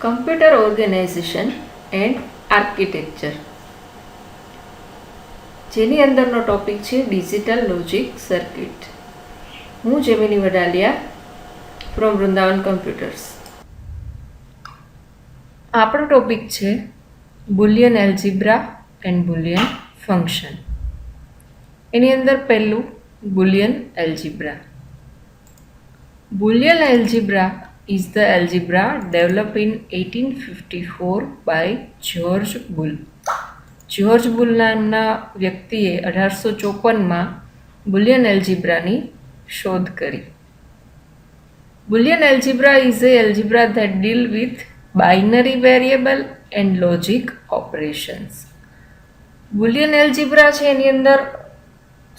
Computer organisation and architecture, જેની અંદરનો topic છે ડિજિટલ લોજિક સર્કિટ. હું જેમિની વડાલિયા ફ્રોમ વૃંદાવન કમ્પ્યુટર્સ. આપણો ટોપિક છે Boolean algebra and Boolean function. એની અંદર પહેલું Boolean algebra. Boolean algebra is the algebra developed in 1854 by George Boole. George બુલ નામના વ્યક્તિએ 1854માં બુલિયન એલ્જીબ્રાની શોધ કરી. Boolean algebra is a algebra that deal with binary variable and logic operations. Boolean algebra છે એની અંદર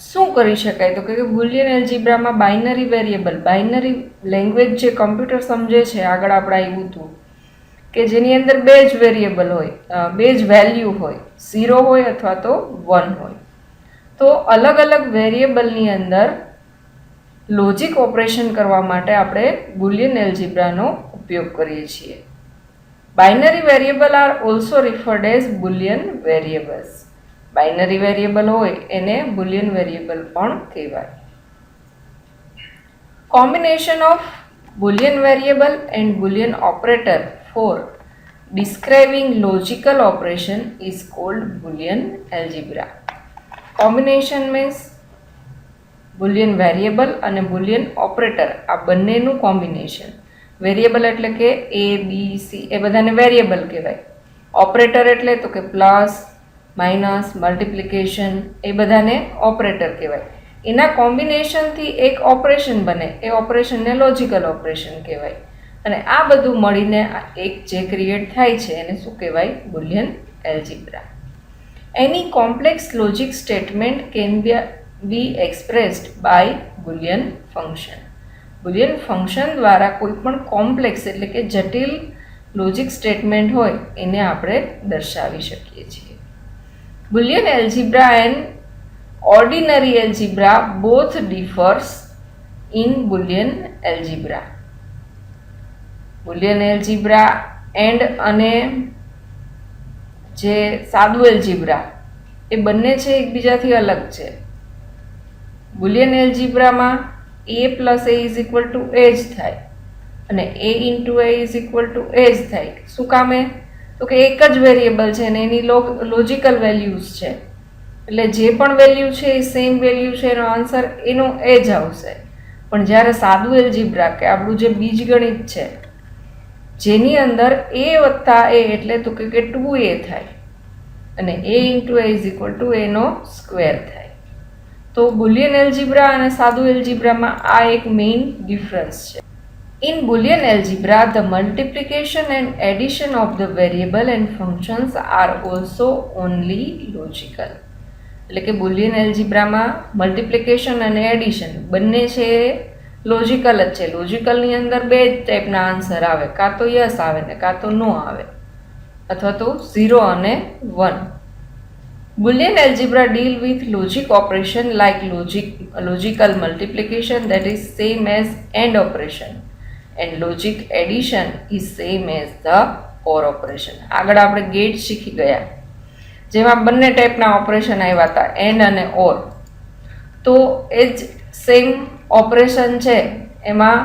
શું કરી શકાય? તો કે બુલિયન એલ્જીબ્રામાં બાઇનરી વેરિયેબલ, બાઇનરી લેંગ્વેજ જે કમ્પ્યુટર સમજે છે, આગળ આપણે આવ્યું હતું કે જેની અંદર બે જ વેરિયેબલ હોય, બે જ વેલ્યુ હોય, 0 હોય અથવા તો 1 હોય. તો અલગ અલગ વેરિયેબલની અંદર લોજિક ઓપરેશન કરવા માટે આપણે બુલિયન એલ્જીબ્રાનો ઉપયોગ કરીએ છીએ. Binary variable are also referred as Boolean variables. Binary variable હોય એને બુલિયન વેરિયેબલ પણ કહેવાય. Combination of Boolean variable and Boolean operator for describing logical operation is called Boolean algebra. Combination means Boolean variable અને Boolean operator, આ બંનેનું combination. Variable એટલે કે એ, B, C એ બધાને વેરિયેબલ કહેવાય. ઓપરેટર એટલે તો કે પ્લસ, માઇનસ, મલ્ટિપ્લિકેશન એ બધાને ઓપરેટર કહેવાય. એના કોમ્બિનેશનથી એક ઓપરેશન બને, એ ઓપરેશનને લોજિકલ ઓપરેશન કહેવાય. અને આ બધું મળીને એક જે ક્રિએટ થાય છે એને શું કહેવાય? Boolean algebra. એની complex logic statement can be expressed by Boolean function. Boolean function દ્વારા કોઈ પણ કોમ્પ્લેક્સ એટલે કે જટિલ લોજિક સ્ટેટમેન્ટ હોય એને આપણે દર્શાવી શકીએ છીએ. Boolean algebra and ordinary algebra both differs in Boolean algebra. Boolean algebra and અને જે સાદું એલ્જીબ્રા એ બંને છે એકબીજાથી અલગ છે. બુલિયન એલ્જીબ્રામાં a plus a is equal to a જ થાય અને a into a is equal to a જ થાય. શું કામે? તો કે એક જ વેરિયેબલ છે અને એની લોજિકલ વેલ્યુઝ છે, એટલે જે પણ વેલ્યુ છે એ સેમ વેલ્યુ છે, એનો આન્સર એનો એ જ આવશે. પણ જ્યારે સાદું એલ્જીબ્રા કે આપણું જે બીજગણિત છે જેની અંદર a વત્તા a એટલે તો કે 2a થાય અને a into a is equal two એનો સ્ક્વેર થાય. તો બુલિયન એલ્જીબ્રા અને સાદું એલ્જીબ્રામાં આ એક મેઇન ડિફરન્સ છે. In Boolean algebra, the multiplication and addition of the variable and functions are also only logical. એટલે કે બુલિયન એલ્જીબ્રામાં મલ્ટિપ્લિકેશન અને એડિશન બંને છે લોજિકલ જ છે. લોજિકલની અંદર બે જ ટાઈપના આન્સર આવે, કાં તો યસ આવે ને કાં તો નો આવે, અથવા તો 0 અને 1. Boolean algebra deal with logic operation like logical multiplication, that is same as AND operation, and logic addition is same as the OR operation. આગળ આપણે ગેટ શીખી ગયા જેમાં બંને ટાઈપના ઓપરેશન આવ્યા હતા, એન્ડ અને ઓર. તો એ જ સેમ ઓપરેશન છે, એમાં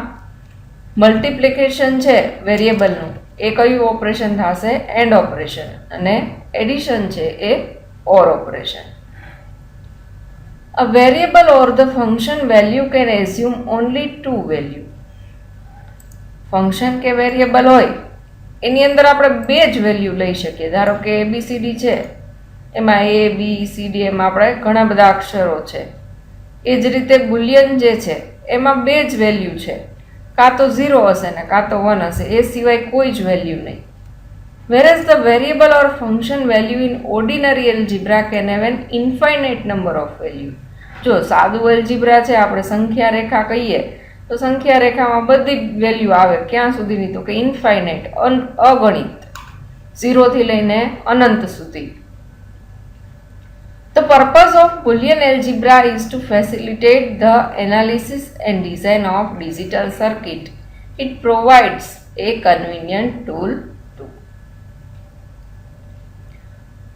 મલ્ટિપ્લિકેશન છે વેરિયેબલનું, એ કયું ઓપરેશન થશે? And operation. અને એડિશન છે એ OR operation. A variable or the function value can assume only two value. Function કે વેરિયેબલ હોય એની અંદર આપણે બે જ વેલ્યુ લઈ શકીએ. ધારો કે ABCD છે, એમાં A, B, C, D એમાં આપણે ઘણા બધા અક્ષરો છે. એ જ રીતે બુલિયન જે છે એમાં બે જ વેલ્યુ છે, કાં તો 0 હશે ને કાં તો 1 હશે, એ સિવાય કોઈ જ વેલ્યુ નહીં. Whereas the variable or function value in ordinary algebra can have an infinite number of value. જો સાદું એલ્જીબ્રા છે, આપણે સંખ્યા રેખા કહીએ તો સંખ્યા રેખામાં બધી વેલ્યુ આવે, ક્યાં સુધીની? તો કે ઇન્ફાઇનાઇટ, અગણિત, 0 થી લઈને અનંત સુધી. The purpose of Boolean algebra is to facilitate the analysis and design of digital circuit. It provides a convenient tool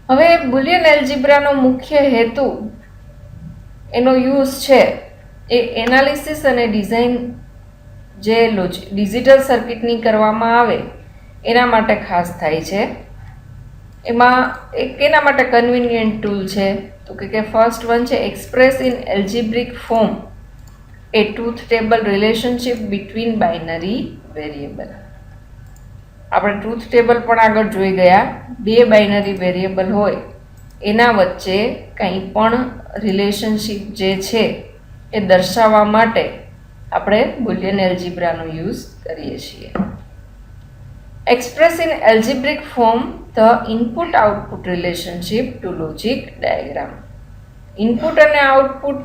હવે બુલિયન એલ્જીબ્રાનો મુખ્ય હેતુ એનો યુઝ છે એ એનાલિસિસ અને ડિઝાઇન જે ડિજિટલ સર્કિટની કરવામાં આવે એના માટે ખાસ થાય છે. એમાં એક એના માટે કન્વિનિયન્ટ ટૂલ છે તો કે ફર્સ્ટ વન છે express in algebraic form A truth table relationship between binary variable. આપણે ટ્રુથ ટેબલ પણ આગળ જોઈ ગયા. બે બાઇનરી વેરિયેબલ હોય એના વચ્ચે કંઈ પણ રિલેશનશિપ જે છે એ દર્શાવવા માટે આપણે બુલિયન એલ્જીબ્રાનો યુઝ કરીએ છીએ. Express in algebraic form the input output relationship to logic diagram. Input અને આઉટપુટ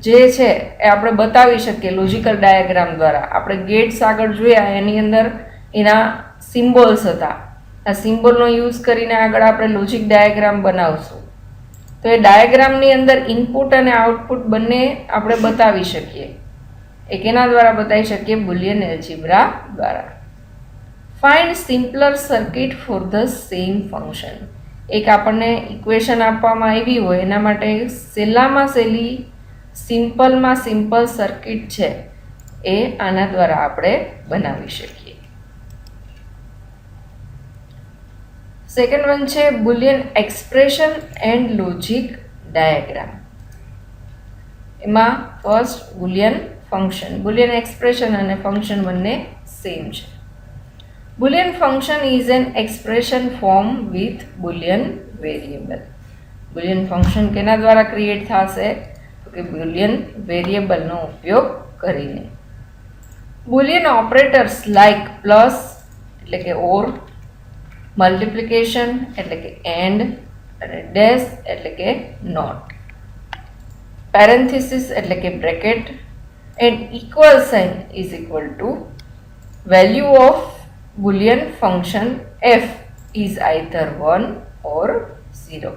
જે છે એ આપણે બતાવી શકીએ લોજિકલ ડાયાગ્રામ દ્વારા. આપણે ગેટ્સ આગળ જોયા એની અંદર એના સિમ્બોલ્સ હતા. આ સિમ્બોલનો યુઝ કરીને આગળ આપણે લોજિક ડાયાગ્રામ બનાવશું. તો એ ડાયાગ્રામની અંદર ઇનપુટ અને આઉટપુટ બંને આપણે બતાવી શકીએ. એ કેના દ્વારા બતાવી શકીએ? બુલિયન એલ્જીબ્રા દ્વારા. Find simpler circuit for the same function. એક આપણને ઇક્વેશન આપવામાં આવી હોય એના માટે સહેલામાં સહેલી સિમ્પલમાં સિમ્પલ સર્કિટ છે એ આના દ્વારા આપણે બનાવી શકીએ. સેકન્ડ વન છે Boolean expression and logic diagram. એમાં first Boolean function. Boolean expression અને ફંક્શન બંને સેમ છે. Boolean function is an expression form with Boolean variable. Boolean function કેના દ્વારા ક્રિએટ થશે? તો કે Boolean variable નો ઉપયોગ કરીને. Boolean operators like plus એટલે કે or, multiplication એટલે કે and અને dash એટલે કે not, parenthesis એટલે કે bracket and equal sign is equal to value of Boolean function f is either 1 or 0.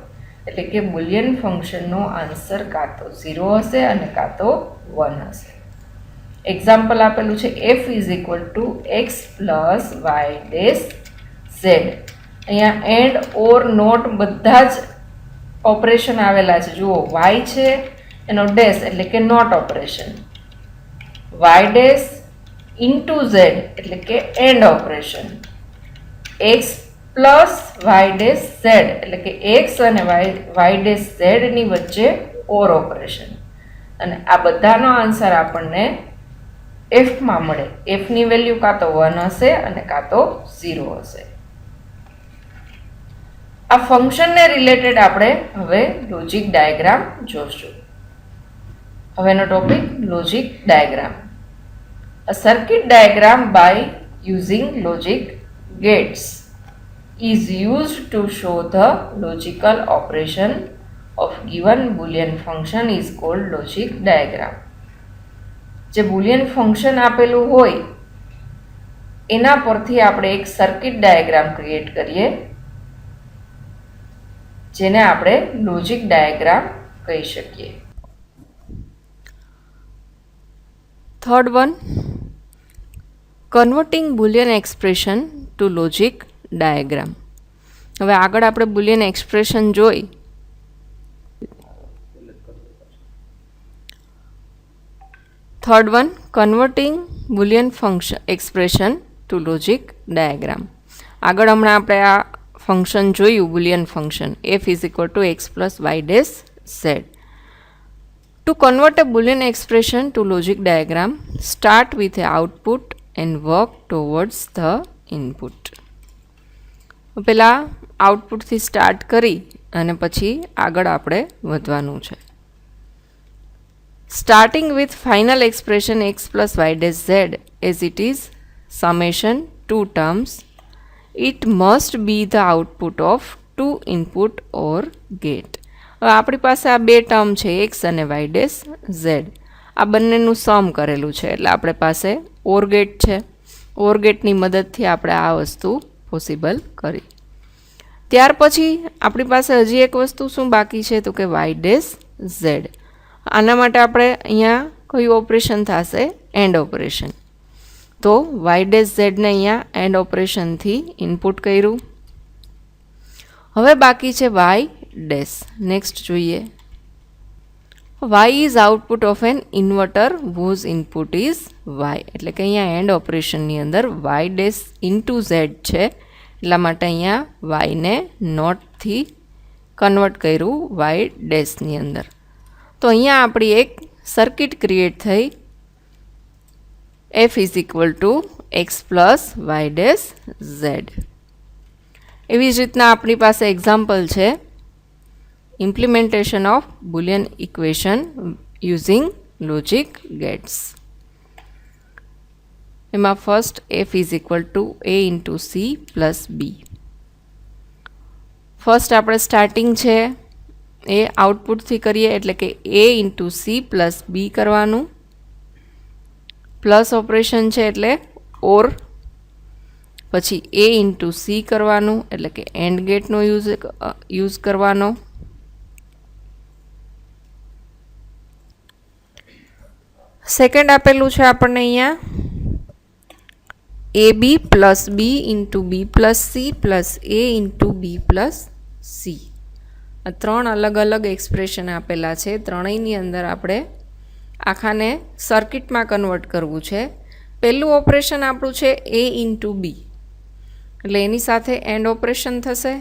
એટલે કે બુલિયન ફંક્શનનો આન્સર કાં તો 0 હશે અને કાં તો 1 હશે. એક્ઝામ્પલ આપેલું છે f is equal to x plus Y dash Z. અહીંયા એન્ડ ઓર નોટ બધા જ ઓપરેશન આવેલા છે. જુઓ y છે એનો ડેશ એટલે કે not operation, y dash into Z એટલે કે and operation, X plus Y dash Z એટલે કે એક્સ અને વાય ડેશ ઝેડની વચ્ચે ઓર ઓપરેશન. અને આ બધાનો આન્સર આપણને એફમાં મળે. એફની વેલ્યુ કાં તો 1 હશે અને કાં તો 0 હશે. આ ફંક્શનને રિલેટેડ આપણે હવે લોજિક ડાયાગ્રામ જોશું. હવેનો topic logic diagram. A circuit diagram by using logic gates is used to show the logical operation of given Boolean function is called logic diagram. જે બુલિયન ફંક્શન આપેલું હોય એના પરથી આપણે એક સર્કિટ ડાયાગ્રામ ક્રિએટ કરીએ જેને આપણે લોજિક ડાયાગ્રામ કહી શકીએ. Third one, converting Boolean expression to logic diagram. હવે આગળ આપણે બુલિયન એક્સપ્રેશન જોઈ. Third one, converting Boolean function expression to logic diagram. આગળ હમણાં આપણે આ ફંક્શન જોયું, Boolean function f is equal to X plus Y dash Z. To convert a Boolean expression to logic diagram, start with a output and work towards the input. પહેલા આઉટપુટથી start કરી અને પછી આગળ આપણે વધવાનું છે. Starting with final expression x plus y dash z as it is summation two terms, it must be the output of two input or gate. હવે આપણી પાસે આ બે ટર્મ છે એક્સ અને વાય ડેશ ઝેડ. આ બંનેનું સમ કરેલું છે એટલે આપણી પાસે ઓર ગેટ છે. ઓર ગેટની મદદથી આપણે આ વસ્તુ પોસિબલ કરી. ત્યાર પછી આપણી પાસે હજી એક વસ્તુ શું બાકી છે તો કે વાય ડેશ ઝેડ. આના માટે આપણે અહીંયા કયું ઓપરેશન થશે? And operation. તો વાય ડેશ ઝેડને અહીંયા એન્ડ ઓપરેશનથી ઇનપુટ કર્યું. હવે બાકી છે વાય ડેશ. નેક્સ્ટ જોઈએ. y is output of an inverter whose input is y. એટલે કે અહીંયા એન્ડ ઓપરેશનની અંદર y ડેશ ઇન્ટુ z છે, એટલા માટે અહીંયા y ને નોટથી કન્વર્ટ કર્યું y ડેશની અંદર. તો અહીંયા આપણી એક સર્કિટ ક્રિએટ થઈ, f is equal to x plus Y dash Z. એવી જ રીતના આપણી પાસે એક્ઝામ્પલ છે implementation of Boolean equation using logic gates. એમાં first f is equal to a into c plus b. First આપણે સ્ટાર્ટિંગ છે એ આઉટપુટથી કરીએ, એટલે કે a into c plus b કરવાનું. પ્લસ ઓપરેશન છે એટલે ઓર, પછી a into c કરવાનું, એટલે કે એન્ડ ગેટનો યુઝ કરવાનો. સેકન્ડ આપેલું છે આપણને અહીંયા A B plus B into B plus C plus A into B plus C. આ ત્રણ અલગ અલગ એક્સપ્રેશન આપેલા છે. ત્રણેયની અંદર આપણે આખાને સર્કિટમાં કન્વર્ટ કરવું છે. પહેલું ઓપરેશન આપણું છે એ ઇન્ટુ બી, એટલે એની સાથે એન્ડ ઓપરેશન થશે.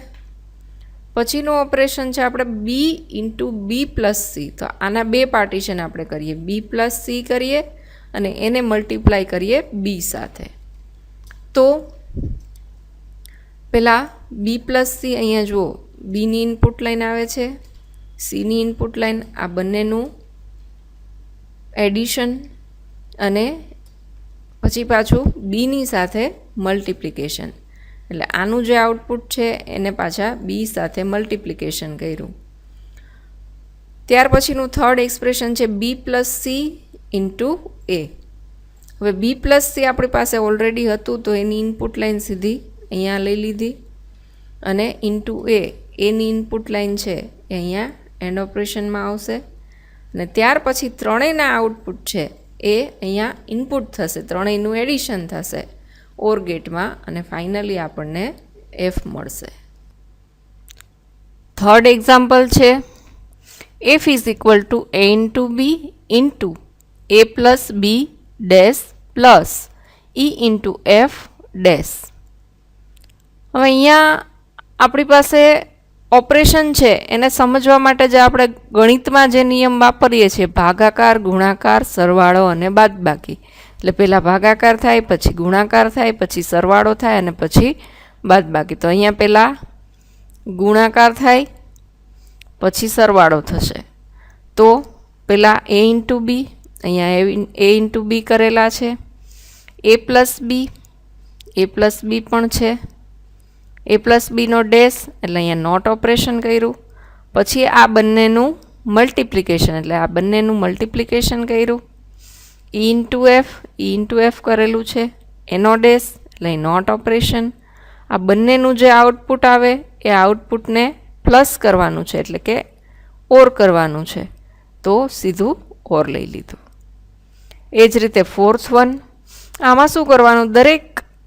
પછીનું ઓપરેશન છે આપણે બી ઇન્ટુ બી પ્લસ સી. તો આના બે પાર્ટીશન આપણે કરીએ, બી પ્લસ સી કરીએ અને એને મલ્ટીપ્લાય કરીએ બી સાથે. તો પહેલાં બી પ્લસ સી, અહીંયા જુઓ બીની ઇનપુટ લાઈન આવે છે, સીની ઇનપુટ લાઈન, આ બંનેનું એડિશન અને પછી પાછું બીની સાથે મલ્ટીપ્લિકેશન. એટલે આનું જે આઉટપુટ છે એને પાછા બી સાથે મલ્ટીપ્લિકેશન કર્યું. ત્યાર પછીનું થર્ડ એક્સપ્રેશન છે બી પ્લસ સી ઇન્ટુ એ. હવે બી પ્લસ સી આપણી પાસે ઓલરેડી હતું, તો એની ઇનપુટ લાઈન સીધી અહીંયા લઈ લીધી અને ઇન્ટુ એની ઇનપુટ લાઈન છે એ અહીંયા એન્ડ ઓપરેશનમાં આવશે. અને ત્યાર પછી ત્રણેયના આઉટપુટ છે એ અહીંયા ઇનપુટ થશે, ત્રણેયનું એડિશન થશે ઓર ગેટમાં અને ફાઇનલી આપણને એફ મળશે. થર્ડ એક્ઝામ્પલ છે F is equal to A into B into A plus B dash plus E into F dash. હવે અહીંયા આપણી પાસે ઓપરેશન છે એને સમજવા માટે જે આપણે ગણિતમાં જે નિયમ વાપરીએ છીએ, ભાગાકાર, ગુણાકાર, સરવાળો અને બાદબાકી. એટલે પહેલાં ભાગાકાર થાય, પછી ગુણાકાર થાય, પછી સરવાળો થાય અને પછી બાદબાકી. તો અહીંયા પહેલાં ગુણાકાર થાય, પછી સરવાળો થશે. તો પહેલાં એ ઇન્ટુ બી, અહીંયા એ ઇન્ટુ બી કરેલા છે, એ પ્લસ બી પણ છે, એ પ્લસ બીનો ડેશ એટલે અહીંયા નોટ ઓપરેશન કર્યું. પછી આ બંનેનું મલ્ટીપ્લિકેશન, એટલે આ બંનેનું મલ્ટીપ્લિકેશન કર્યું. ઈ ઇન્ટુ એફ કરેલું છે, એનો ડેશ એટલે નોટ ઓપરેશન. આ બંનેનું જે આઉટપુટ આવે એ આઉટપુટને પ્લસ કરવાનું છે, એટલે કે ઓર કરવાનું છે, તો સીધું ઓર લઈ લીધું. એ જ રીતે ફોર્થ વન, આમાં શું કરવાનું, દરેક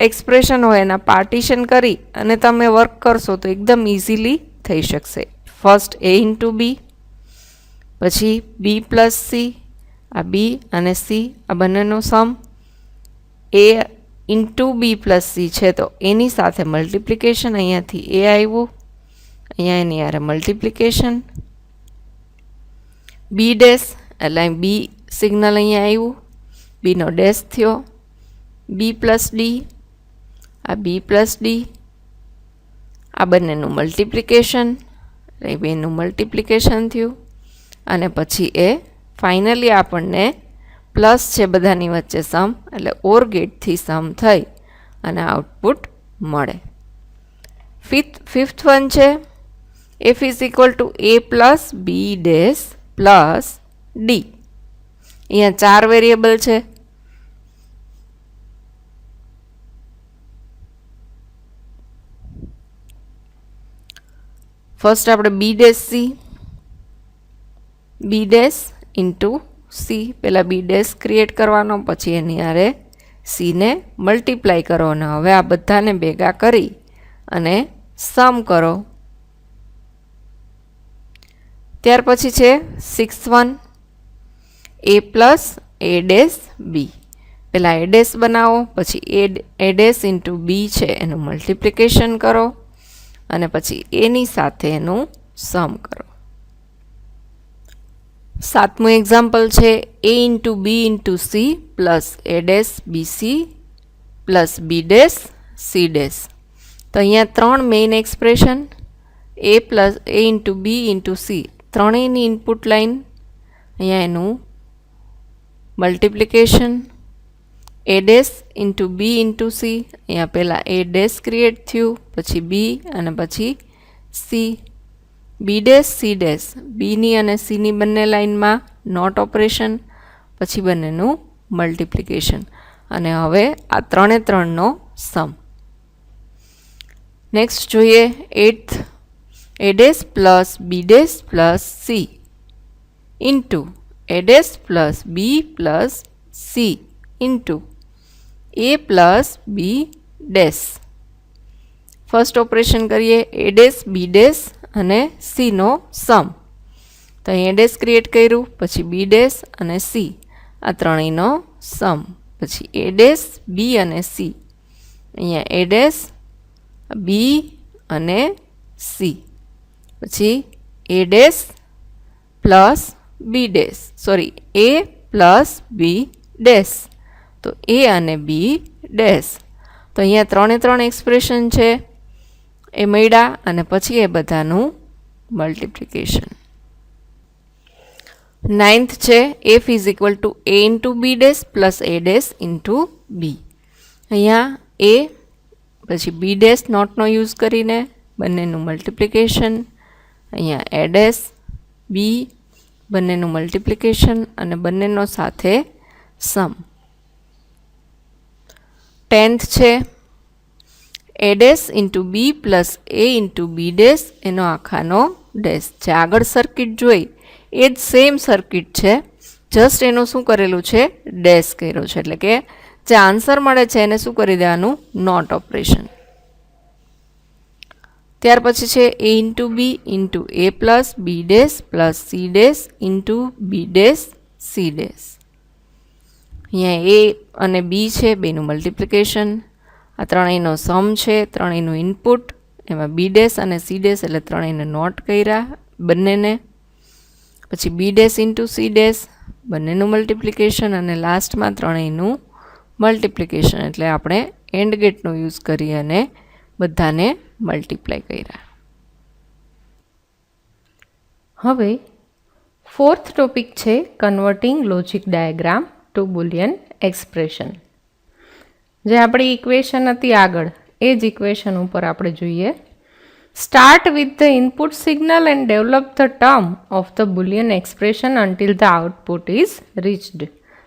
એક્સપ્રેશન હોય એના પાર્ટીશન કરી અને તમે વર્ક કરશો તો એકદમ ઇઝીલી થઈ શકશે. ફર્સ્ટ એ ઇન્ટુ બી, પછી બી પ્લસ સી, આ બી અને સી આ બંનેનો સમ, એ ઇન્ટુ બી પ્લસ સી છે તો એની સાથે મલ્ટીપ્લિકેશન, અહીંયાથી એ આવ્યું, અહીંયા એની યારે મલ્ટીપ્લિકેશન. બી ડેશ એટલે બી સિગ્નલ અહીંયા આવ્યું, બીનો ડેશ થયો, બી પ્લસ ડી, આ બી પ્લસ ડી, આ બંનેનું મલ્ટીપ્લિકેશન, એટલે બેનું મલ્ટીપ્લિકેશન થયું અને પછી એ ફાઇનલી આપણને પ્લસ છે બધાની વચ્ચે સમ, એટલે ઓર ગેટથી સમ થઈ અને આઉટપુટ મળે. ફિફ્થ વન છે F is equal to A plus B dash plus D. અહીંયા 4 વેરિયેબલ છે. ફર્સ્ટ આપણે બી ડેશ ઇન્ટુ સી, પહેલાં બી ડેશ ક્રિએટ કરવાનો, પછી એની હારે સીને મલ્ટીપ્લાય કરો અને હવે આ બધાને ભેગા કરી અને સમ કરો ત્યાર પછી છે 6th one, a plus a dash b. પહેલાં a ડેશ બનાવો, પછી a ડેશ ઇન્ટુ b છે એનું મલ્ટિપ્લિકેશન કરો અને પછી એની સાથે એનું સમ કરો. 7મું એક્ઝામ્પલ છે a into b into c plus a dash bc plus b dash c dash. તો અહીંયા 3 main expression a into b into c, ત્રણેયની ઇનપુટ લાઇન, અહીંયા એનું multiplication, a dash into b into c, અહીંયા પહેલાં a dash create થયું, પછી b અને પછી c, b dash c dash, bની અને cની બંને લાઇનમાં નોટ ઓપરેશન, પછી બંનેનું મલ્ટિપ્લિકેશન અને હવે આ 3નો સમ. નેક્સ્ટ જોઈએ 8th, a dash plus b dash plus c into a dash plus b plus c into a plus b dash. First operation કરીએ a ડેશ b ડેશ અને c નો સમ. તો અહીં a ડેશ ક્રિએટ કર્યું, પછી b dash અને c, આ ત્રણેયનો સમ, પછી a dash b અને c, અહીંયા a ડેશ b અને c, પછી a dash plus b dash, a plus b dash, તો a અને b ડેશ. તો અહીંયા 3 એક્સપ્રેશન છે એ મળ્યા અને પછી એ બધાનું મલ્ટિપ્લિકેશન. 9th છે f is equal to a into b dash plus a dash into b. અહીંયા a પછી b ડેશ નોટનો યુઝ કરીને બંનેનું મલ્ટિપ્લિકેશન, અહીંયા a ડેશ b, બંનેનું મલ્ટિપ્લિકેશન અને બંનેનો સાથે સમ. 10th છે a dash into b plus a into b dash, એનો આખાનો ડેશ. જે આગળ સર્કિટ જોઈ એ જ સેમ સર્કિટ છે, જસ્ટ એનું શું કરેલું છે, ડેશ કર્યો છે, એટલે કે જે આન્સર મળે છે એને શું કરી દેવાનું, નોટ ઓપરેશન. ત્યાર પછી છે a into b into a plus b dash plus c dash into b dash c dash. અહીંયા a અને b છે, બેનું મલ્ટિપ્લિકેશન, આ ત્રણેયનો સમ છે, ત્રણેયનું ઇનપુટ, એમાં b ડેશ અને c ડેશ એટલે ત્રણેયને નોટ કર્યા બંનેને, પછી b dash into c dash, બંનેનું મલ્ટિપ્લિકેશન અને લાસ્ટમાં ત્રણેયનું મલ્ટિપ્લિકેશન, એટલે આપણે એન્ડ ગેટનો યુઝ કરી અને બધાને મલ્ટીપ્લાય કર્યા. હવે 4th ટોપિક છે converting logic diagram to Boolean expression. જે આપણી ઇક્વેશન હતી આગળ એ જ ઇક્વેશન ઉપર આપણે જોઈએ. Start with the input signal and develop the term of the Boolean expression until the output is reached.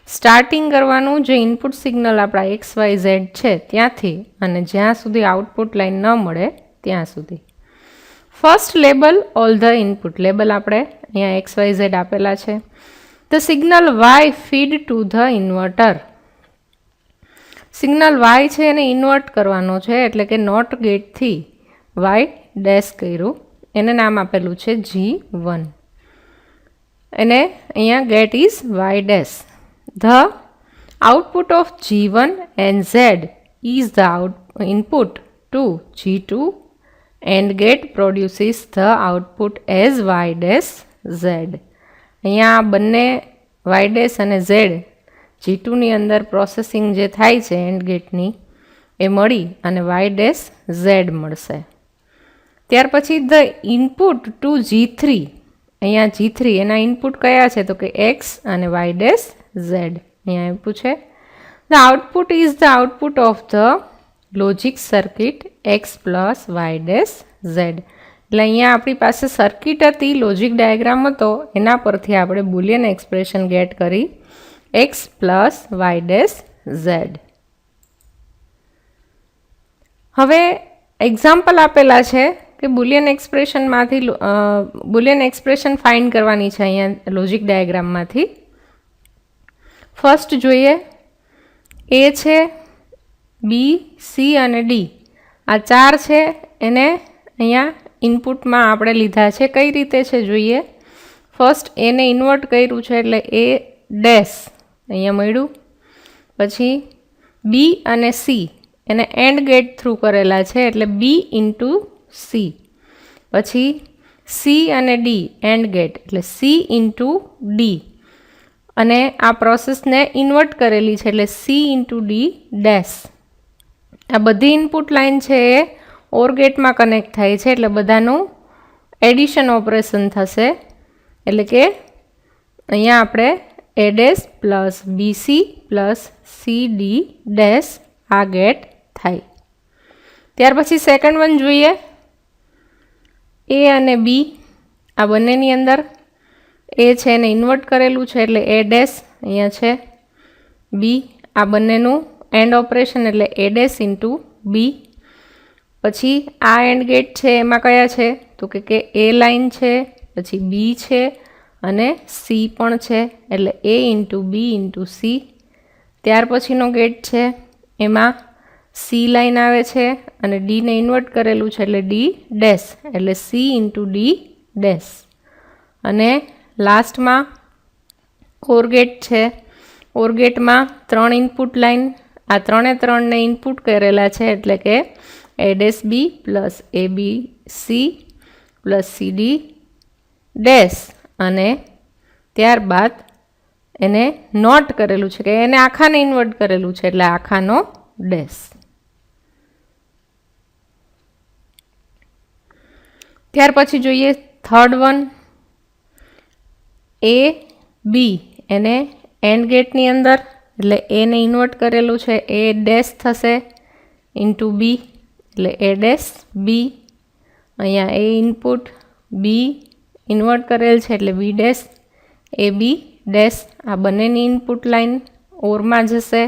Starting કરવાનું જે ઇનપુટ સિગ્નલ આપણા XYZ છે ત્યાંથી અને જ્યાં સુધી આઉટપુટ લાઈન ન મળે ત્યાં સુધી. First label all the input, label આપણે અહીંયા XYZ આપેલા છે. The signal Y feed to the inverter. Signal Y છે એને ઇન્વર્ટ કરવાનો છે, એટલે કે નોટ ગેટથી Y ડેશ કર્યું, એને નામ આપેલું છે G1, અને અહીંયા gate is Y dash. The output of G1 and Z is the input to G2 and gate produces the output as Y dash Z. અહીંયા બંને Y dash અને Z G2ની અંદર પ્રોસેસિંગ જે થાય છે એન્ડ ગેટની એ મળી અને Y dash Z મળશે. ત્યાર પછી ધ ઇનપુટ ટુ G3, અહીંયા G3 એના ઇનપુટ કયા છે તો કે X અને Y dash Z. અહીંયા આપ્યું છે the output is the output of the logic circuit X plus Y dash Z. એટલે અહીંયા આપણી પાસે સર્કિટ હતી, લોજિક ડાયાગ્રામ હતો, એના પરથી આપણે બુલિયન એક્સપ્રેશન ગેટ કરી X plus Y dash Z. હવે એક્ઝામ્પલ આપેલા છે કે બુલિયન એક્સપ્રેશનમાંથી બુલિયન એક્સપ્રેશન ફાઇન્ડ કરવાની છે અહીંયા લોજિક ડાયાગ્રામમાંથી. ફર્સ્ટ જોઈએ, A છે, B, C અને D, આ 4 છે, એને અહીંયા ઇનપુટમાં આપણે લીધા છે. કઈ રીતે છે જોઈએ. ફર્સ્ટ એને ઇન્વર્ટ કર્યું છે એટલે એ ડેશ અહીંયા મળ્યું. પછી બી અને સી એને એન્ડ ગેટ થ્રુ કરેલા છે એટલે બી ઇન્ટુ સી. પછી સી અને ડી એન્ડ ગેટ એટલે સી ઇન્ટુ ડી. અને આ પ્રોસેસને ઇન્વર્ટ કરેલી છે એટલે સી ઇન્ટુ ડી ડેશ. આ બધી ઇનપુટ લાઇન છે એ ઓર ગેટમાં કનેક્ટ થાય છે એટલે બધાનું એડિશન ઓપરેશન થશે. એટલે કે અહીંયા આપણે એ dash plus BC plus C D dash આ ગેટ થાય. ત્યાર પછી સેકન્ડ વન જોઈએ. એ અને બી આ બંનેની અંદર એ છે એને ઇન્વર્ટ કરેલું છે એટલે એ ડેશ અહીંયા છે. બી આ બંનેનું એન્ડ ઓપરેશન એટલે એ ડેશ ઇન્ટુ બી. પછી આ એન્ડ ગેટ છે એમાં કયા છે તો કે એ લાઇન છે, પછી બી છે અને સી પણ છે એટલે એ ઇન્ટુ બી ઇન્ટુ સી. ત્યાર પછીનો ગેટ છે એમાં સી લાઇન આવે છે અને ડીને ઇન્વર્ટ કરેલું છે એટલે ડી ડેશ એટલે સી ઇન્ટુ ડી ડેશ. અને લાસ્ટમાં ઓર ગેટ છે. ઓર ગેટમાં 3 ઇનપુટ લાઇન, આ ત્રણને ઇનપુટ કરેલા છે એટલે કે A dash B plus A B C plus C D dash. અને ત્યારબાદ એને નોટ કરેલું છે કે એને આખાને ઇન્વર્ટ કરેલું છે એટલે આખાનો ડેશ. ત્યાર પછી જોઈએ થર્ડ વન. એ બી એને એન્ડ ગેટની અંદર એટલે એને ઇન્વર્ટ કરેલું છે એ ડેશ થશે ઇન્ટુ બી એટલે એ ડેશ બી. અહીંયા એ ઇનપુટ બી ઇન્વર્ટ કરેલ છે એટલે બી ડેશ એ બી ડેશ. આ બંનેની ઇનપુટ લાઇન ઓરમાં જશે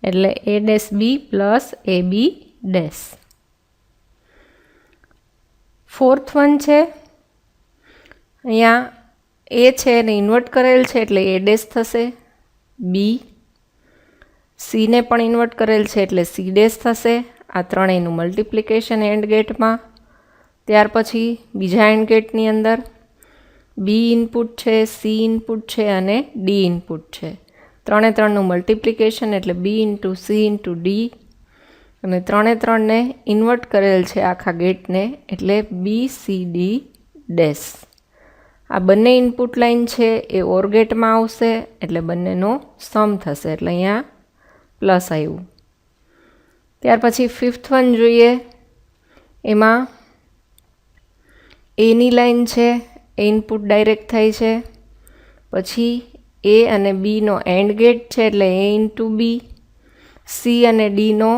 એટલે A dash B plus A B dash. Fourth one છે. અહીંયા એ છે એને ઇન્વર્ટ કરેલ છે એટલે એ ડેશ થશે બી. સીને પણ ઇન્વર્ટ કરેલ છે એટલે સી ડેશ થશે. આ ત્રણેયનું મલ્ટિપ્લિકેશન એન્ડ ગેટમાં. ત્યાર પછી બીજા એન્ડ ગેટની અંદર બી ઇનપુટ છે, સી ઇનપુટ છે અને ડી ઇનપુટ છે. ત્રણનું મલ્ટિપ્લિકેશન એટલે બી ઇન્ટુ સી ઇન્ટુ ડી. અને ત્રણને ઇન્વર્ટ કરેલ છે આખા ગેટને એટલે બી સી ડી ડેશ. આ બંને ઇનપુટ લાઇન છે એ ઓર ગેટમાં આવશે એટલે બંનેનો સમ થશે એટલે અહીંયા પ્લસ આવ્યું. ત્યાર પછી ફિફ્થ વન જોઈએ. એમાં એની લાઇન છે એ ઇનપુટ ડાયરેક્ટ થાય છે. પછી એ અને બીનો એન્ડ ગેટ છે એટલે એ ઇન્ટુ બી. સી અને ડીનો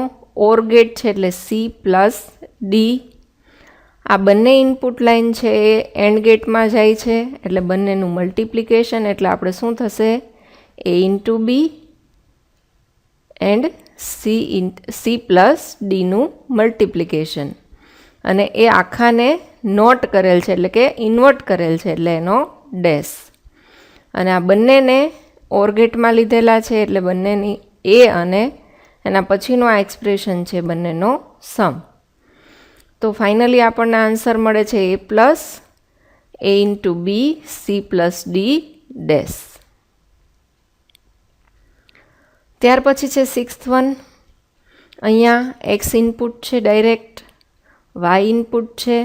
ઓર ગેટ છે એટલે સી પ્લસ ડી. આ બંને ઇનપુટ લાઇન છે એ એન્ડ ગેટમાં જાય છે એટલે બંનેનું મલ્ટિપ્લિકેશન એટલે આપણે શું થશે A into B and C plus ડીનું મલ્ટિપ્લિકેશન. અને એ આખાને નોટ કરેલ છે એટલે કે ઇન્વર્ટ કરેલ છે એટલે એનો ડેશ. અને આ બંનેને ઓર ગેટમાં લીધેલા છે એટલે બંનેની એ અને એના પછીનો આ એક્સપ્રેશન છે બંનેનો સમ. તો ફાઇનલી આપણને આન્સર મળે છે A plus A into B C plus D dash. ત્યાર પછી છે સિક્સ્થ વન. અહીંયા એક્સ ઇનપુટ છે ડાયરેક્ટ, વાય ઇનપુટ છે.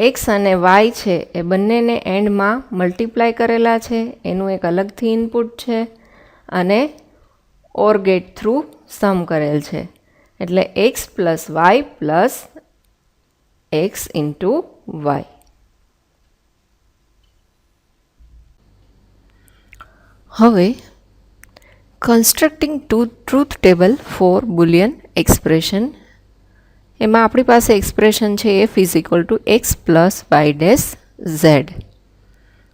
એક્સ અને વાય છે એ બંનેને એન્ડમાં મલ્ટીપ્લાય કરેલા છે એનું એક અલગથી ઇનપુટ છે અને ઓર ગેટ થ્રુ સમ કરેલ છે એટલે X plus Y plus X into Y. હવે constructing truth table for Boolean expression. એમાં આપણી પાસે એક્સપ્રેશન છે F is equal to X plus Y dash Z.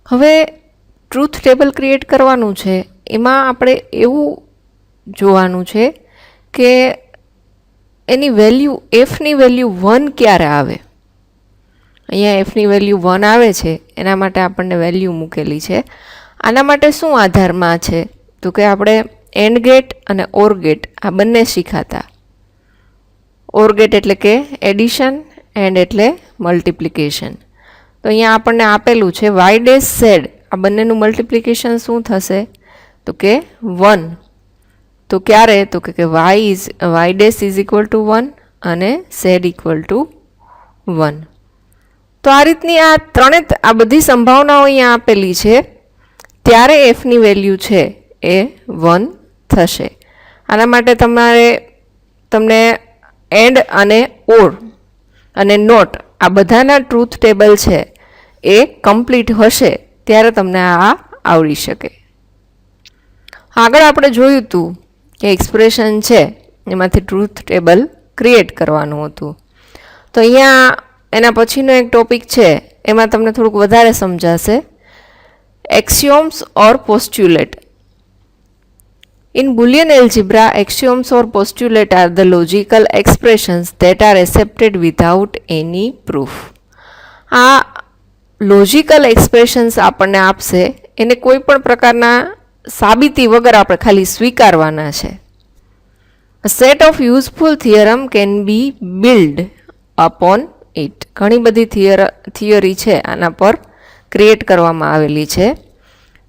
હવે ટ્રુથ ટેબલ ક્રિએટ કરવાનું છે એમાં આપણે એવું જોવાનું છે કે એની વેલ્યુ એફની વેલ્યુ 1 ક્યારે આવે. અહીંયા એફની વેલ્યુ 1 આવે છે એના માટે આપણને વેલ્યુ મૂકેલી છે. આના માટે શું આધારમાં છે તો કે આપણે એન્ડ ગેટ અને ઓર ગેટ આ બંને શીખાતા. ઓર ગેટ એટલે કે એડિશન, એન્ડ એટલે મલ્ટિપ્લિકેશન. તો તો અહીંયા આપણને આપેલું છે વાય ડેશ ઝેડ, આ બંનેનું મલ્ટિપ્લિકેશન શું થશે તો કે 1. તો ક્યારે તો કે Y dash is equal to 1 અને ઝેડ ઇક્વલ ટુ 1. તો આ રીતની આ બધી સંભાવનાઓ અહીંયા આપેલી છે, ત્યારે એફની વેલ્યુ છે એ 1 થશે. આના માટે તમને એન્ડ અને ઓર અને નોટ આ બધાના ટ્રુથ ટેબલ છે એ કમ્પ્લીટ હશે ત્યારે તમને આ આવડી શકે. આગળ આપણે જોયું હતું કે એક્સપ્રેશન છે એમાંથી ટ્રુથ ટેબલ ક્રિએટ કરવાનું હતું. તો અહીંયા એના પછીનો એક ટોપિક છે એમાં તમને થોડુંક વધારે સમજાશે. Axioms or postulate. In Boolean algebra, axioms or postulate are the logical expressions that are accepted without any proof. આ લોજિકલ એક્સપ્રેશન્સ આપણને આપશે, એને કોઈ પણ પ્રકારના સાબિતી વગર આપણે ખાલી સ્વીકારવાના છે. A set of useful theorem can be built upon it. ઘણી બધી થિયરી છે આના પર ક્રિએટ કરવામાં આવેલી છે.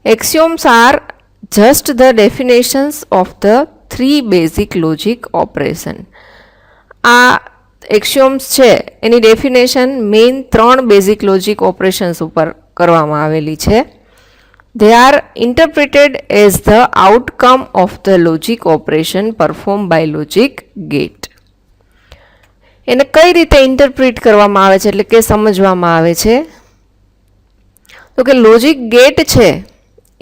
Axioms are just the definitions of the 3 basic logic operation. આ એક્સિયોમ્સ છે એની definition main 3 basic logic operations ઉપર કરવામાં આવેલી છે. They are interpreted as the outcome of the logic operation performed by logic gate. એને કઈ રીતે ઇન્ટરપ્રિટ કરવામાં આવે છે એટલે કે સમજવામાં આવે છે તો કે લોજિક ગેટ છે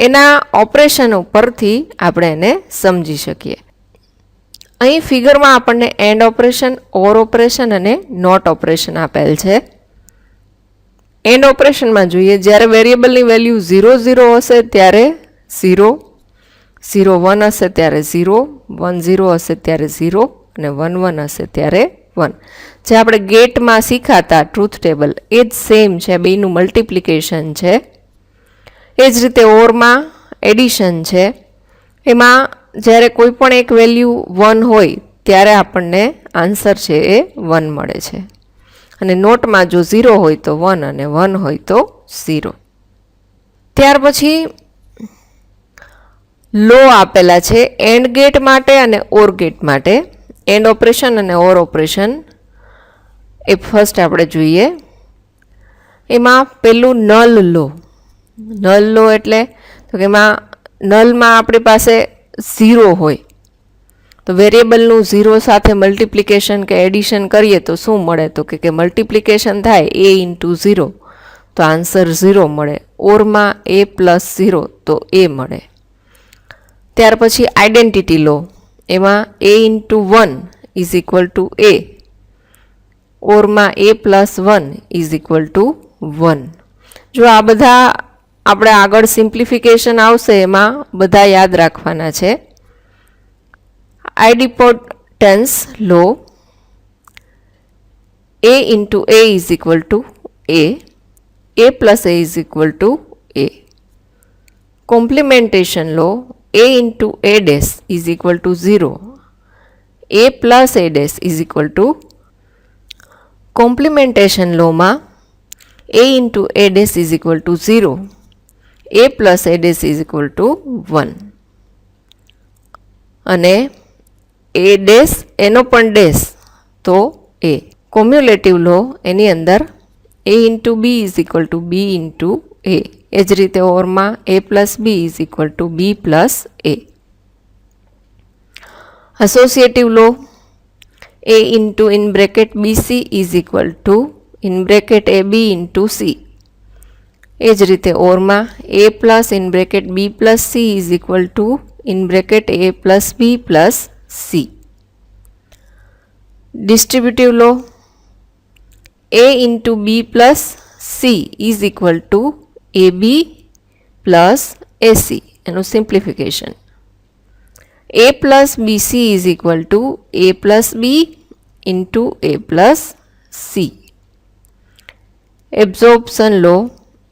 એના ઓપરેશન ઉપરથી આપણે એને સમજી શકીએ. અહીં ફિગરમાં આપણને એન્ડ ઓપરેશન, ઓર ઓપરેશન અને નોટ ઓપરેશન આપેલ છે. એન્ડ ઓપરેશનમાં જોઈએ, જ્યારે વેરિયેબલની વેલ્યુ 0 0 હશે ત્યારે 0, 0 1 હશે ત્યારે 0, 1 0 હશે ત્યારે 0 અને 1 1 હશે ત્યારે 1. જે આપણે ગેટમાં શીખાતા ટ્રુથ ટેબલ એ જ સેમ છે, બેનું મલ્ટિપ્લિકેશન છે. એ જ રીતે ઓરમાં એડિશન છે, એમાં જ્યારે કોઈ પણ એક વેલ્યુ 1 હોય ત્યારે આપણને આન્સર છે એ 1 મળે છે. અને નોટમાં જો 0 હોય તો 1 અને 1 હોય તો 0. ત્યાર પછી લો આપેલા છે એન્ડ ગેટ માટે અને ઓર ગેટ માટે. એન્ડ ઓપરેશન અને ઓર ઓપરેશન એ ફર્સ્ટ આપણે જોઈએ. એમાં પેલું નલ લો. નલ લો એટલે તો કે એમાં નલમાં આપણી પાસે 0 હોય તો વેરિયેબલનું 0 સાથે મલ્ટિપ્લિકેશન કે એડિશન કરીએ તો શું મળે તો કે મલ્ટિપ્લિકેશન થાય a ઇન્ટુ 0 તો આન્સર 0 મળે. ઓરમાં a પ્લસ 0 તો a મળે. ત્યાર પછી આઈડેન્ટિટી લો, એમાં a into 1 is equal to a, ઓરમાં a plus 1 is equal to 1. જો આ બધા આપણે આગળ સિમ્પ્લિફિકેશન આવશે એમાં બધા યાદ રાખવાના છે. Idempotence law, a into a is equal to a plus a is equal to a. Complementation law, a into a dash is equal to 0, a plus a dash is equal to. Complementation લોમાં a into a dash is equal to 0, a plus a dash is equal to 1. અને a dash એનો પણ dash તો a. કોમ્યુલેટિવ લો, એની અંદર a into b is equal to b into a. એ જ રીતે ઓરમાં a plus b is equal to b plus a. Associative law, a into in bracket bc is equal to in bracket ab into c. એ જ રીતે ઓરમાં a plus in bracket b plus c is equal to in bracket a plus b plus c. Distributive law, a into b plus c is equal two ab plus ac. એનું simplification. a plus bc is equal to a plus b into a plus c. Absorption law,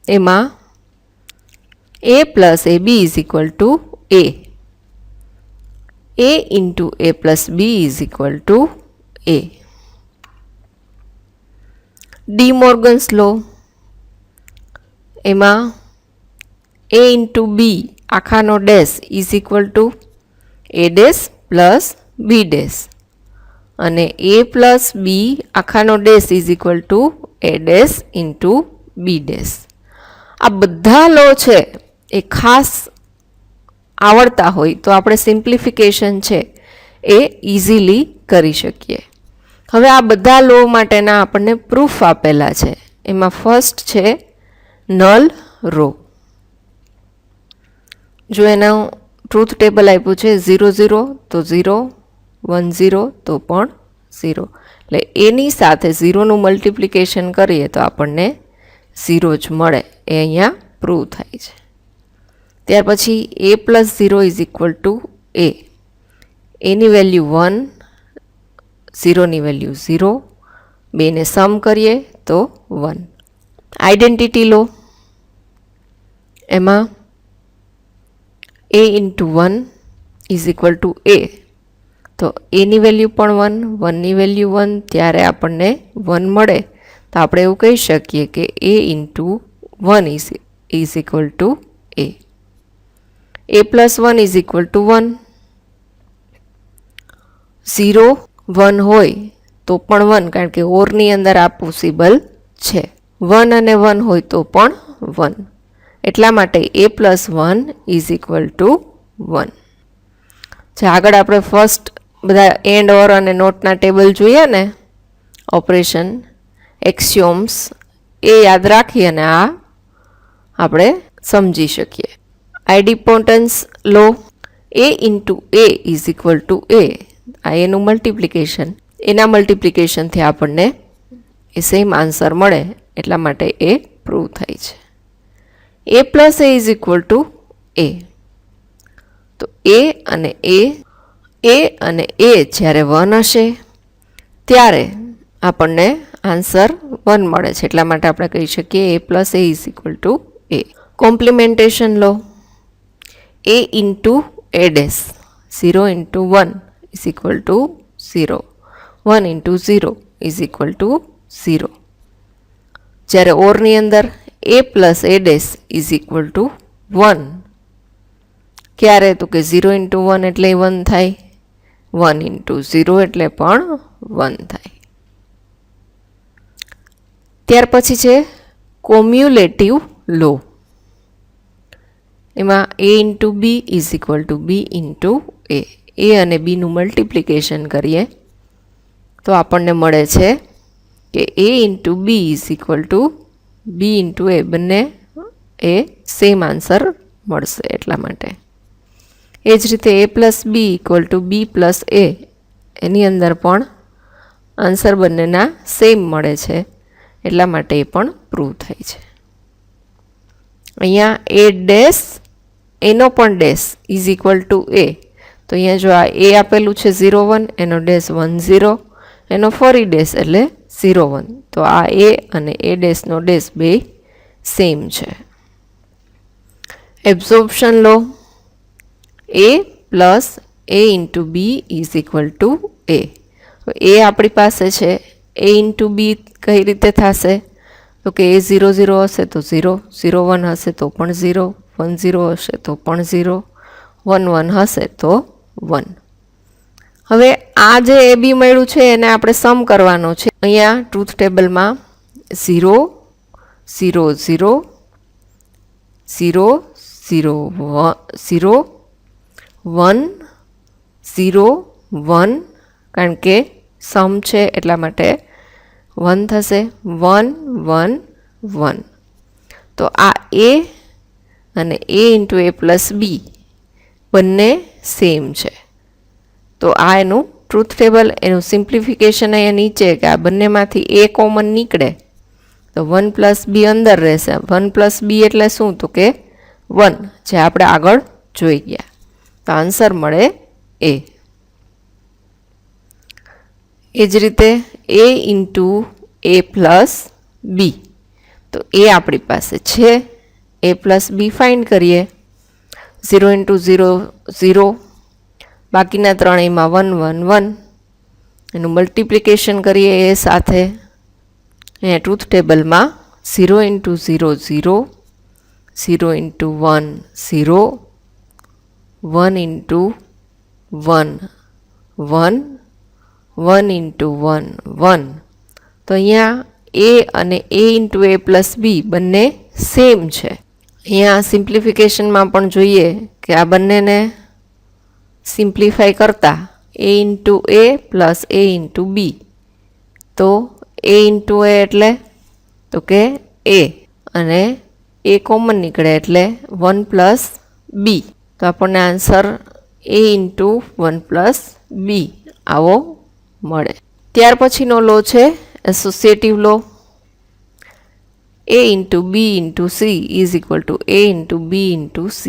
એમાં a plus ab is equal to a into a plus b is equal to a. De Morgan's law, એમાં a into b આખાનો dash is equal to a dash plus b dash અને a plus b આખાનો dash is equal to a dash into b dash. આ બધા લો છે એ ખાસ આવડતા હોય તો આપણે સિમ્પ્લિફિકેશન છે એ ઇઝીલી કરી શકીએ. હવે આ બધા લો માટેના આપણને પ્રૂફ આપેલા છે. એમાં ફર્સ્ટ છે નલ રો. જો એનું ટ્રુથ ટેબલ આપ્યું છે 0 0 તો 0, 1 0 તો પણ 0, એટલે એની સાથે 0નું મલ્ટિપ્લિકેશન કરીએ તો આપણને 0 જ મળે. એ અહીંયા પ્રૂવ થાય છે. ત્યાર પછી a plus 0 is equal to a. એની વેલ્યુ 1, 0ની વેલ્યુ 0, બેને સમ કરીએ તો 1. આઈડેન્ટિટી લો એમાં a into 1 is equal to a. તો એની વેલ્યુ પણ 1, 1ની વેલ્યુ 1, ત્યારે આપણને 1 મળે. તો આપણે એવું કહી શકીએ કે a into 1 is equal to a. a plus 1 is equal to 1. 0, 1 હોય તો પણ 1, કારણ કે ઓરની અંદર આ પોસિબલ છે. 1 અને 1 હોય તો પણ 1, એટલા માટે a plus 1 is equal to 1. આગળ આપણે ફર્સ્ટ બધા એન્ડ ઓર અને નોટના ટેબલ જોઈએ ને, ઓપરેશન એક્સિયોમ્સ, એ યાદ રાખી અને આ આપણે સમજી શકીએ. આઇડીપોટન્સ લો a into a is equal to a. આ એનું મલ્ટિપ્લિકેશન, એના મલ્ટિપ્લિકેશનથી આપણને એ સેમ આન્સર મળે, એટલા માટે એ પ્રૂવ થાય છે. a plus a is equal to a. તો a અને a જ્યારે 1 હશે ત્યારે આપણને આન્સર 1 મળે છે, એટલા માટે આપણે કહી શકીએ a plus a is equal to a. Complementation law a into a dash. 0 into 1 is equal to 0, 1 into 0 is equal to 0. જ્યારે ઓરની અંદર a plus a dash is equal to 1, ક્યારે? તો કે 0 ઇન્ટુ 1 એટલે 1 થાય, 1 ઇન્ટુ 0 એટલે પણ 1 થાય. ત્યાર પછી છે કોમ્યુલેટિવ લો. એમાં a into B is equal to B into a. a અને બીનું મલ્ટિપ્લિકેશન કરીએ તો આપણને મળે છે કે a into B is equal to B into a. બંને એ સેમ આન્સર મળશે, એટલા માટે. એ જ રીતે a plus B equal to B plus a, એની અંદર પણ આન્સર બંનેના સેમ મળે છે, એટલા માટે એ પણ પ્રૂવ થાય છે. અહીંયા a ડેશ, એનો પણ dash is equal to a. તો અહીંયા જો આ a આપેલું છે 0 1, એનો ડેશ 1 0, એનો ફરી ડેશ એટલે 0 1. તો આ a અને a ડેશનો ડેશ બે સેમ છે. Absorption law a plus a into B is equal to a. એ આપણી પાસે છે, a ઇન્ટુ બી કઈ રીતે થશે? તો કે a 0 0 હશે તો 0, 0 1 હશે તો પણ 0, 1 0 હશે તો પણ 0, 1 1 હશે તો 1. હવે આ જે એ બી મળ્યું છે એને આપણે સમ કરવાનો છે. અહીંયા ટ્રુથ ટેબલમાં 0 0 0 0 0 0 1 0 1, કારણ કે સમ છે એટલા માટે 1 થશે, 1 1 1. તો આ a અને a ઇન્ટુ a પ્લસ બી બંને સેમ છે. તો આ એનું ટ્રુથ ટેબલ, એનું સિમ્પ્લિફિકેશન અહીંયા નીચે કે આ બંનેમાંથી a કોમન નીકળે તો 1 પ્લસ બી અંદર રહેશે. 1 પ્લસ બી એટલે શું? તો કે 1, જે આપણે આગળ જોઈ ગયા. તો આન્સર મળે a. એ જ રીતે a ઇન્ટુ a પ્લસ બી, તો એ આપણી પાસે છે. a પ્લસ બી ફાઇન્ડ કરીએ. 0 ઇન્ટુ 0 0, બાકીના ત્રણેયમાં 1 1 1, એનું મલ્ટિપ્લિકેશન કરીએ એ સાથે. અહીંયા ટ્રુથ ટેબલમાં 0 ઇન્ટુ 0 0, 0 into 1 0, 1 into 1 1, 1 into 1 1. તો અહીંયા a અને a into a plus b બંને સેમ છે. અહીંયા સિમ્પ્લિફિકેશનમાં પણ જોઈએ કે આ બંનેને સિમ્પ્લિફાઈ કરતા a into a plus a into b. તો a into a એટલે તો કે a અને a કોમન નીકળે એટલે 1 plus b. તો આપણને answer a into 1 plus b આવો મળે. ત્યાર પછીનો લો છે associative law. a into b into c is equal to a into b into c.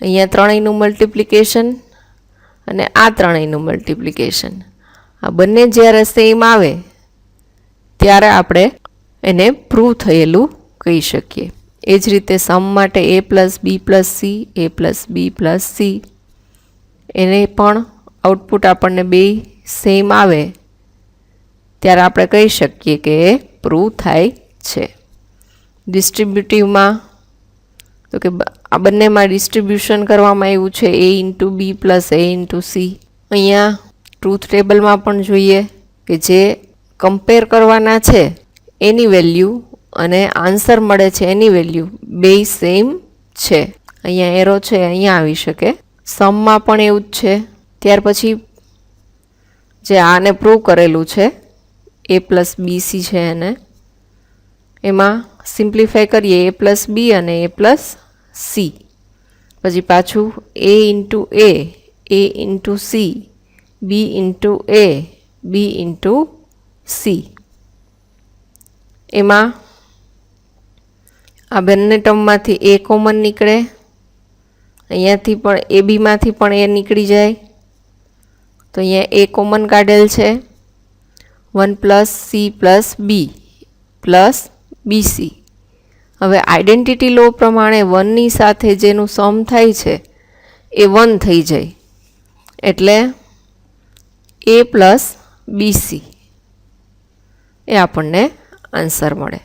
અહીંયા ત્રણેયનું મલ્ટિપ્લિકેશન અને આ ત્રણેયનું મલ્ટિપ્લિકેશન આ બંને જ્યારે સેમ આવે ત્યારે આપણે એને પ્રૂવ થયેલું કહી શકીએ. એ જ રીતે સમ માટે a plus B plus C, a plus B plus C, એને પણ આઉટપુટ આપણને બે સેમ આવે ત્યારે આપણે કહી શકીએ કે એ પ્રૂવ થાય છે. ડિસ્ટ્રીબ્યુટિવમાં તો કે આ બંનેમાં ડિસ્ટ્રીબ્યુશન કરવામાં આવ્યું છે a into B plus a into C. અહીંયા ટ્રુથ ટેબલમાં પણ જોઈએ કે જે કમ્પેર કરવાના છે એની વેલ્યુ અને આન્સર મળે છે એની વેલ્યુ બે સેમ છે. અહીંયા એરો છે અહીંયા આવી શકે. સમમાં પણ એવું જ છે. ત્યાર પછી જે આને પ્રૂવ કરેલું છે a પ્લસ બી સી છે એને એમાં સિમ્પ્લિફાઈ કરીએ a પ્લસ બી અને a પ્લસ સી. પછી પાછું a into a into C, B into a B into C. એમાં આ બંને ટર્મમાંથી a કોમન નીકળે. અહીંયાથી પણ એ બીમાંથી પણ એ નીકળી જાય તો અહીંયા a કોમન કાઢેલ છે. 1 plus C plus B plus BC. હવે આઈડેન્ટિટી લો પ્રમાણે 1ની સાથે જેનું સમ થાય છે એ 1 થઈ જાય એટલે a પ્લસ બીસી એ આપણને આન્સર મળે.